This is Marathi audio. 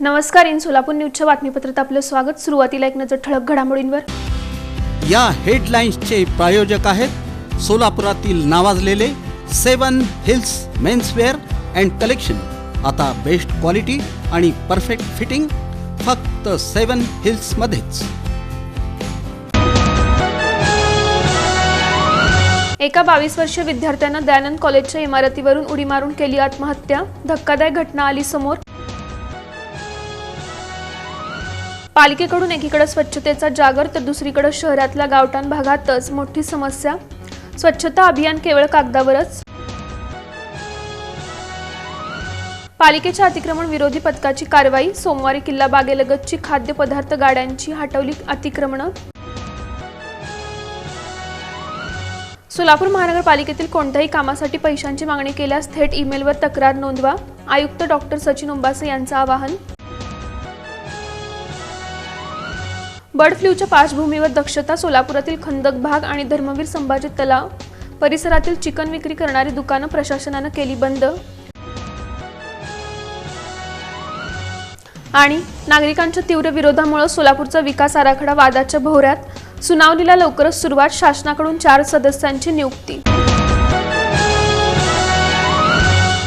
नमस्कार. इन सोलापूर न्यूजच्या बातमीपत्रात आपलं स्वागत. सुरुवातीला एक नजर ठळक घडामोडींवर. या हेडलाईन्सचे प्रायोजक आहेत सोलापुरातील नावाजलेले 7 हिल्स मेन्सवेअर अँड कलेक्शन. आता बेस्ट क्वालिटी आणि परफेक्ट फिटिंग फक्त 7 हिल्स मध्येच. एका 22 वर्षीय विद्यार्थ्यानं दयानंद कॉलेजच्या इमारतीवरून उडी मारून केली आत्महत्या. धक्कादायक घटना आली समोर. पालिकेकडून एकीकडे स्वच्छतेचा जागर तर दुसरीकडे शहरातल्या गावठाण भागातच मोठी समस्या. स्वच्छता अभियान केवळ कागदावरच. पालिकेच्या अतिक्रमण विरोधी पथकाची कारवाई. सोमवारी किल्ला बागेलगतची खाद्यपदार्थ गाड्यांची हटवली अतिक्रमणं. सोलापूर महानगरपालिकेतील कोणत्याही कामासाठी पैशांची मागणी केल्यास थेट ईमेलवर तक्रार नोंदवा. आयुक्त डॉक्टर सचिन उंबासे यांचं आवाहन. बर्ड फ्लूच्या पार्श्वभूमीवर दक्षता. सोलापुरातील खंदक भाग आणि धर्मवीर संभाजी तलाव परिसरातील चिकन विक्री करणारी दुकानं प्रशासनानं केली बंद. आणि नागरिकांच्या तीव्र विरोधामुळे सोलापूरचा विकास आराखडा वादाच्या भोवऱ्यात. सुनावणीला लवकरच सुरुवात. शासनाकडून 4 सदस्यांची नियुक्ती.